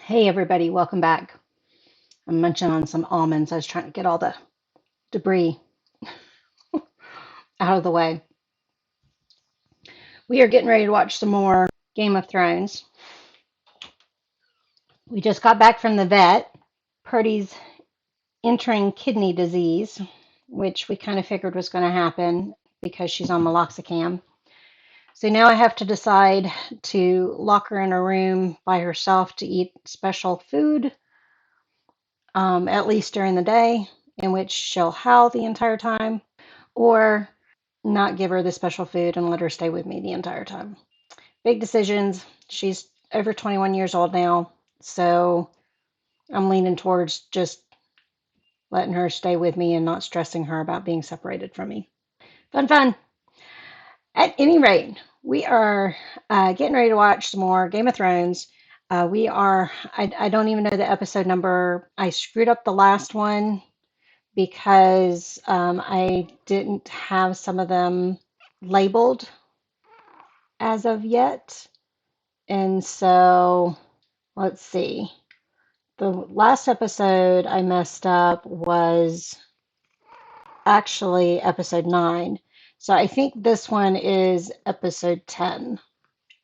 Hey everybody, welcome back. I'm munching on some almonds. I was trying to get all the debris out of the way. We are getting ready to watch some more Game of Thrones. We just got back from the vet. Purdy's entering kidney disease, which we kind of figured was going to happen because she's on meloxicam. So now I have to decide to lock her in a room by herself to eat special food, at least during the day, in which she'll howl the entire time, or not give her the special food and let her stay with me the entire time. Big decisions. She's over 21 years old now, so I'm leaning towards just letting her stay with me and not stressing her about being separated from me. Fun, fun. At any rate, we are getting ready to watch some more Game of Thrones. I don't even know the episode number. I screwed up the last one because I didn't have some of them labeled as of yet. And so let's see. The last episode I messed up was actually episode 9. So I think this one is episode 10.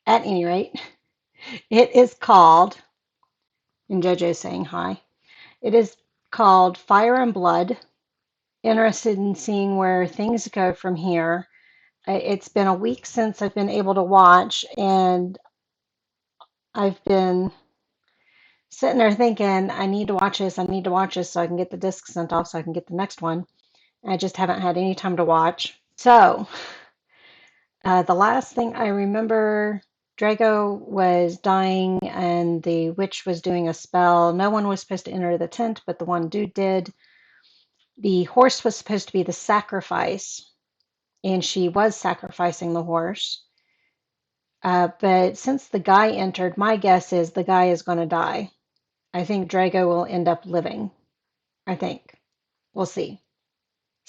At any rate, it is called, and JoJo's saying hi, it is called Fire and Blood. Interested in seeing where things go from here. It's been a week since I've been able to watch, and I've been sitting there thinking, I need to watch this, I need to watch this so I can get the disc sent off so I can get the next one. I just haven't had any time to watch. So, the last thing I remember, Drago was dying and the witch was doing a spell. No one was supposed to enter the tent, but the one dude did. The horse was supposed to be the sacrifice, and she was sacrificing the horse. But since the guy entered, my guess is the guy is going to die. I think Drago will end up living. I think. We'll see.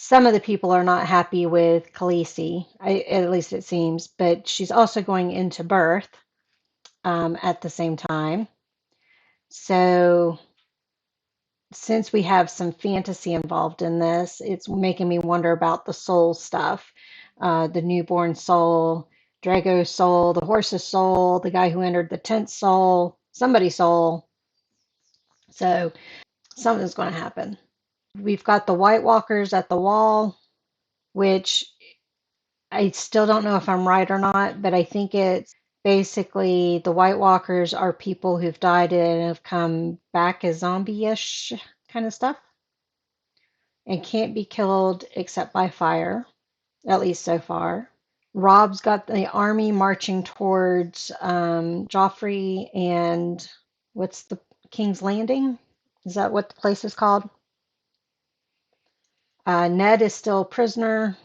Some of the people are not happy with Khaleesi, at least it seems, but she's also going into birth at the same time. So, since we have some fantasy involved in this, it's making me wonder about the soul stuff, the newborn soul, Drago's soul, the horse's soul, the guy who entered the tent soul, somebody's soul. So, something's going to happen. We've got the White Walkers at the wall, which I still don't know if I'm right or not, but I think it's basically the White Walkers are people who've died and have come back as zombie-ish kind of stuff and can't be killed except by fire, at least so far. Rob's got the army marching towards Joffrey and what's the King's Landing? Is that what the place is called? Ned is still a prisoner.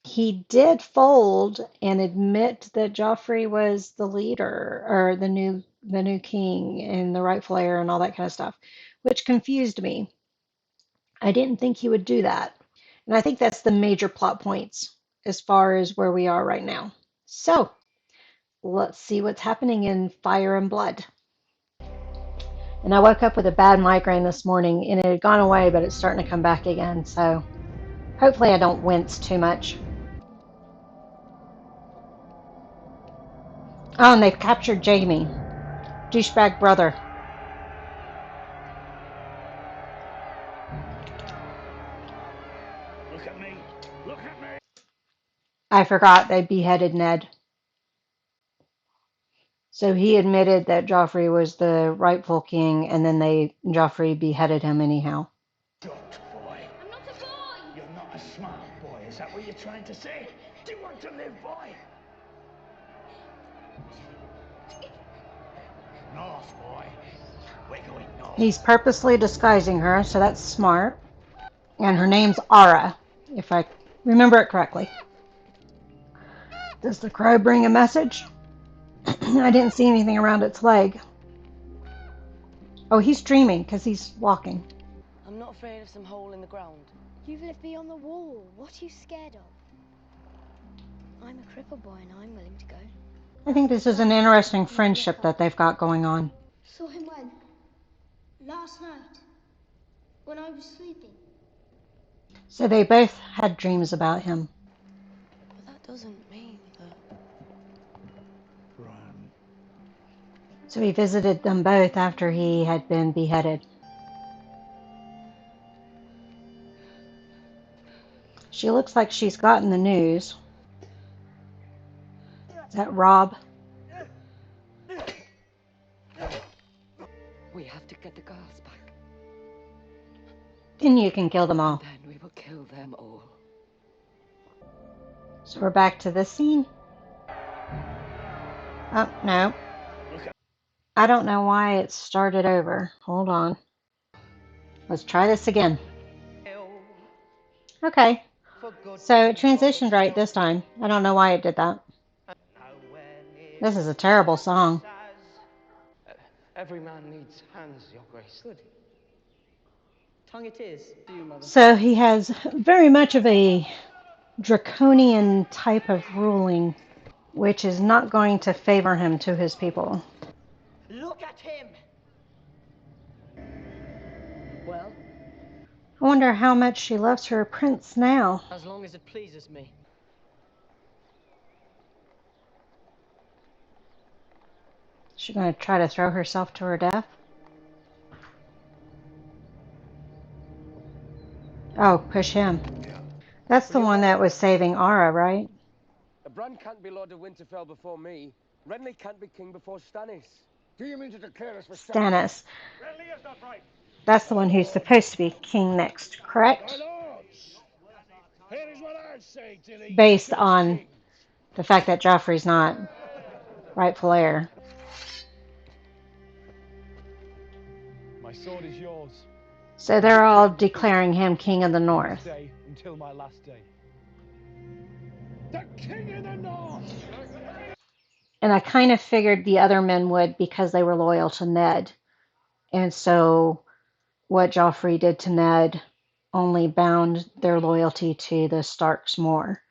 He did fold and admit that Joffrey was the leader or the new king and the rightful heir and all that kind of stuff, which confused me. I didn't think he would do that. And I think that's the major plot points as far as where we are right now. So let's see what's happening in Fire and Blood. And I woke up with a bad migraine this morning and it had gone away, but it's starting to come back again. So hopefully I don't wince too much. Oh, and they've captured Jamie, douchebag brother. Look at me! Look at me! I forgot they beheaded Ned. So he admitted that Joffrey was the rightful king, and then Joffrey beheaded him anyhow. Don't, boy. I'm not a boy! You're not a smart boy, is that what you're trying to say? Do you want to live, boy? North, boy. We're going north. He's purposely disguising her, so that's smart. And her name's Ara, if I remember it correctly. Does the crow bring a message? I didn't see anything around its leg. Oh, he's dreaming because he's walking. I'm not afraid of some hole in the ground. You've left me on the wall. What are you scared of? I'm a cripple boy and I'm willing to go. I think this is an interesting friendship that they've got going on. Saw him when? Last night, when I was sleeping. So they both had dreams about him. But that doesn't mean that... Bran. So he visited them both after he had been beheaded. She looks like she's gotten the news. Is that Robb? We have to get the girls back, Then you can kill them and all. then we will kill them all. So we're back to this scene. Oh, no. I don't know why it started over. Hold on. Let's try this again. Okay. So it transitioned right this time. I don't know why it did that. This is a terrible song. Every man needs hands, Your Grace. Good. Tongue it is to you, Mother. So he has very much of a draconian type of ruling, which is not going to favor him to his people. Look at him! Well, I wonder how much she loves her prince now. as long as it pleases me. Is she going to try to throw herself to her death? Oh, push him. That's the one that was saving Ara, right? Bran can't be Lord of Winterfell before me. Renly can't be king before Stannis. Do you mean to declare us for Stannis. Renly is not right. That's the one who's supposed to be king next, My correct? lords, here is what I say to the Based on the fact that Joffrey's not rightful heir. My sword is yours. So they're all declaring him king of the north. Stay until my last day. the king of the north. And I kind of figured the other men would because they were loyal to Ned. And so what Joffrey did to Ned only bound their loyalty to the Starks more.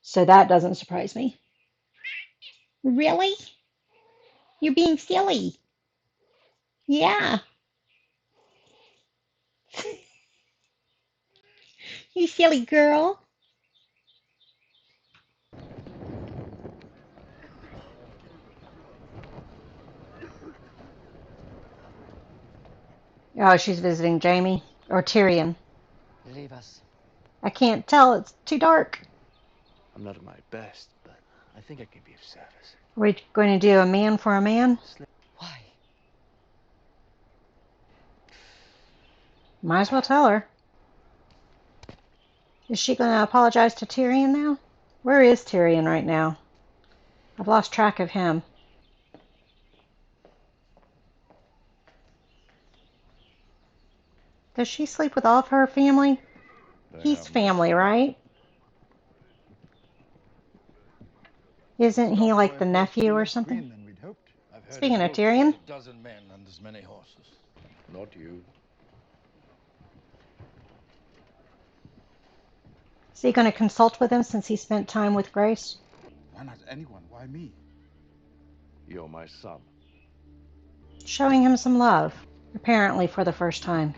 So that doesn't surprise me. Really? You're being silly. Yeah. You silly girl. Oh, she's visiting Jaime or Tyrion. Leave us. I can't tell. It's too dark. I'm not at my best, but I think I can be of service. Are we going to do a man for a man? Why? Might as well tell her. Is she going to apologize to Tyrion now? Where is Tyrion right now? I've lost track of him. Does she sleep with all of her family? He's family, right? Isn't he like the nephew or something? Speaking of Tyrion. A dozen men and as many horses. Not you. Is he going to consult with him since he spent time with Grace? Why not anyone? Why me? You're my son. Showing him some love, apparently for the first time.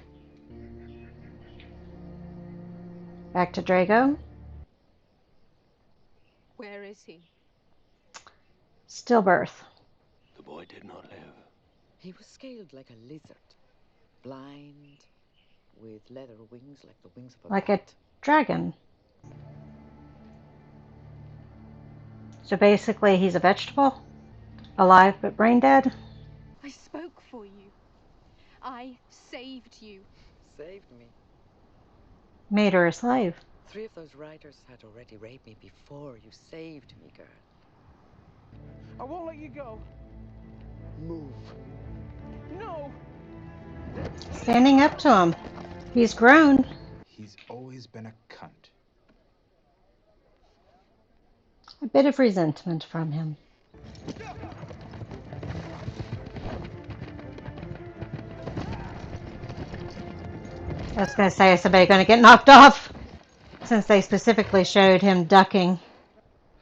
Back to Drago. Where is he? Stillbirth. The boy did not live. He was scaled like a lizard, blind, with leather wings like the wings of a Like a bat. dragon. So basically he's a vegetable? Alive but brain dead? I spoke for you. I saved you. Saved me. Made her a slave. 3 of those riders had already raped me before you saved me, girl. I won't let you go. Move. No! Standing up to him. He's grown. He's always been a cunt. A bit of resentment from him. I was going to say, is somebody going to get knocked off? Since they specifically showed him ducking.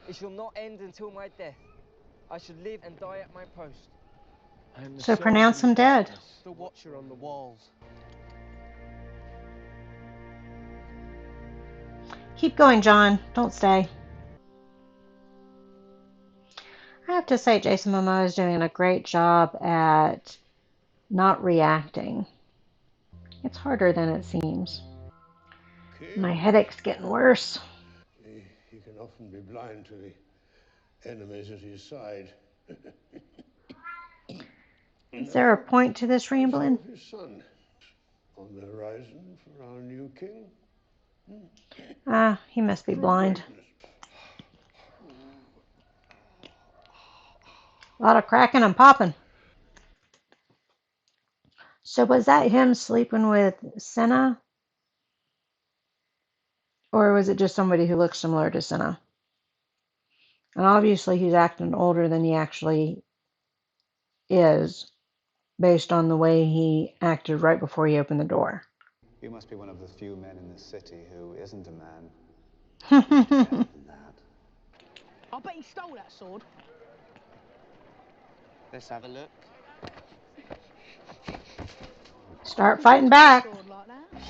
It shall not end until my death. I should live and die at my post. I am the So sword pronounce in him the dead. darkness. The watcher on the walls. Keep going, John. Don't stay. I have to say, Jason Momoa is doing a great job at not reacting. It's harder than it seems. My King, headache's getting worse. he can often be blind to the enemies at his side. Is there a point to this I saw rambling? his son on the horizon for our new king. Ah, he must be True blind. greatness. A lot of cracking and popping. So was that him sleeping with Senna? Or was it just somebody who looks similar to Senna? And obviously he's acting older than he actually is, based on the way he acted right before he opened the door. You must be one of the few men in this city who isn't a man. I bet he stole that sword. Let's have a look. Start fighting back. Sword like that.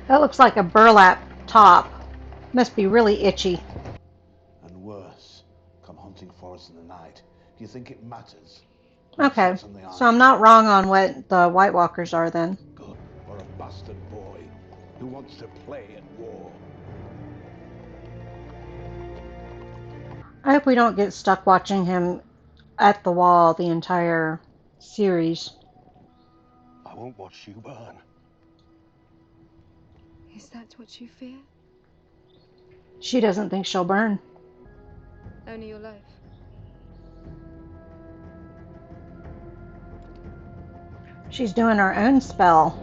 That looks like a burlap top. Must be really itchy. And worse, come hunting for us in the night. Do you think it matters? Okay, so I'm not wrong on what the White Walkers are then. Good, or a bastard boy who wants to play at war. I hope we don't get stuck watching him at the wall the entire series. I won't watch you burn. Is that what you fear? She doesn't think she'll burn. Only your life. She's doing her own spell.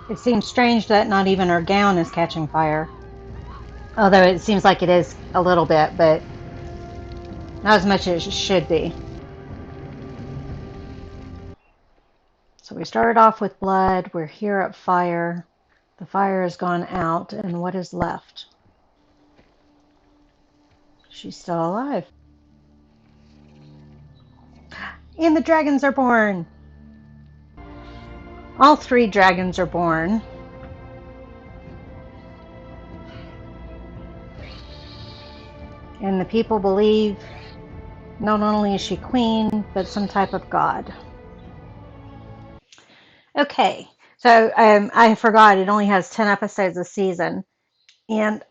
It seems strange that not even her gown is catching fire. Although it seems like it is a little bit, but not as much as it should be. So we started off with blood. We're here at fire. The fire has gone out, and what is left? She's still alive. And the dragons are born. All 3 dragons are born. And the people believe not only is she queen, but some type of god. Okay, so I forgot it only has 10 episodes a season. And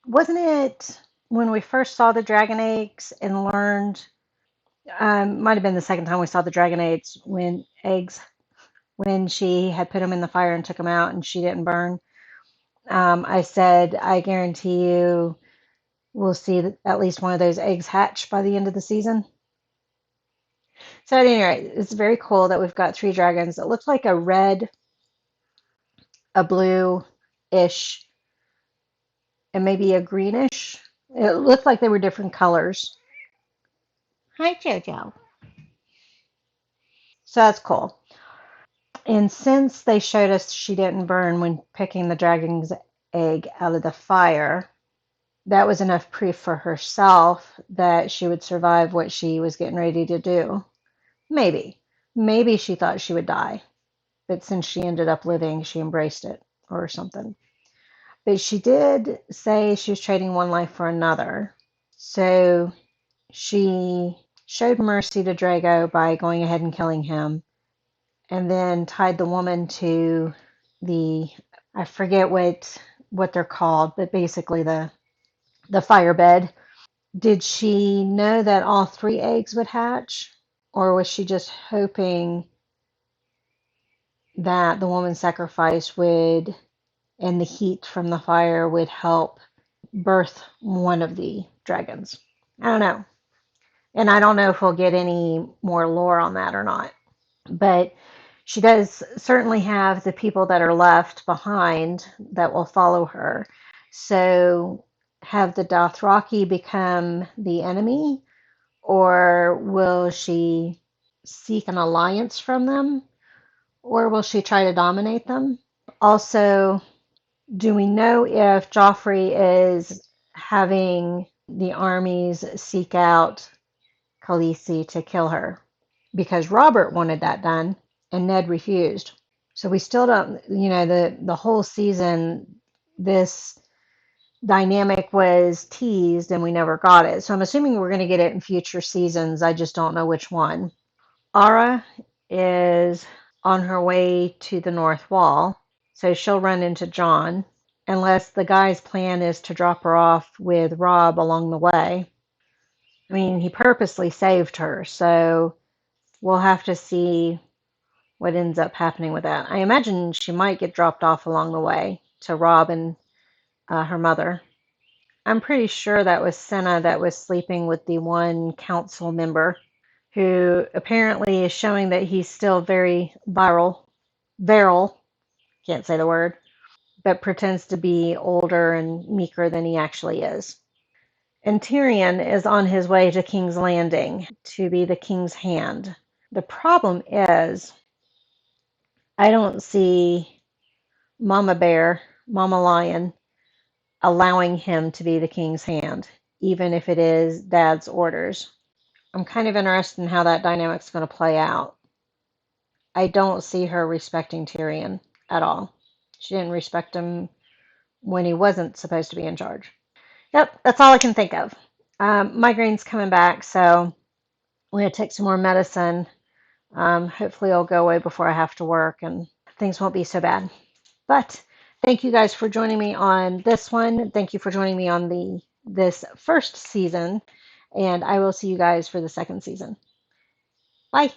wasn't it when we first saw the dragon eggs and learned, might have been the second time we saw the dragon eggs, when she had put them in the fire and took them out and she didn't burn. I said, I guarantee you we'll see at least one of those eggs hatch by the end of the season. So at any rate, it's very cool that we've got 3 dragons. It looks like a red, a blue-ish, and maybe a greenish. It looked like they were different colors. Hi, Jojo. So that's cool. And since they showed us she didn't burn when picking the dragon's egg out of the fire, that was enough proof for herself that she would survive what she was getting ready to do. Maybe. Maybe she thought she would die. But since she ended up living, she embraced it or something. But she did say she was trading one life for another. So she showed mercy to Drago by going ahead and killing him, and then tied the woman to the, I forget what they're called, but basically the fire bed. Did she know that all 3 eggs would hatch, or was she just hoping that the woman's sacrifice would, and the heat from the fire would help birth one of the dragons? I don't know. And I don't know if we'll get any more lore on that or not. But she does certainly have the people that are left behind that will follow her. So have the Dothraki become the enemy, or will she seek an alliance from them, or will she try to dominate them? Also, do we know if Joffrey is having the armies seek out Khaleesi to kill her? Because Robert wanted that done and Ned refused. So we still don't, the whole season, this dynamic was teased and we never got it. So I'm assuming we're going to get it in future seasons. I just don't know which one. Ara is on her way to the North Wall, so she'll run into Jon, unless the guy's plan is to drop her off with Robb along the way. I mean, he purposely saved her, so we'll have to see what ends up happening with that. I imagine she might get dropped off along the way to Robb and her mother. I'm pretty sure that was Senna that was sleeping with the one council member who apparently is showing that he's still very virile, can't say the word, but pretends to be older and meeker than he actually is. And Tyrion is on his way to King's Landing to be the king's hand. The problem is, I don't see Mama Bear, Mama Lion, allowing him to be the king's hand, even if it is Dad's orders. I'm kind of interested in how that dynamic's going to play out. I don't see her respecting Tyrion at all. She didn't respect him when he wasn't supposed to be in charge. Yep, that's all I can think of. Migraine's coming back, so I'm going to take some more medicine. Hopefully it'll go away before I have to work and things won't be so bad. But thank you guys for joining me on this one. Thank you for joining me on this first season, and I will see you guys for the second season. Bye.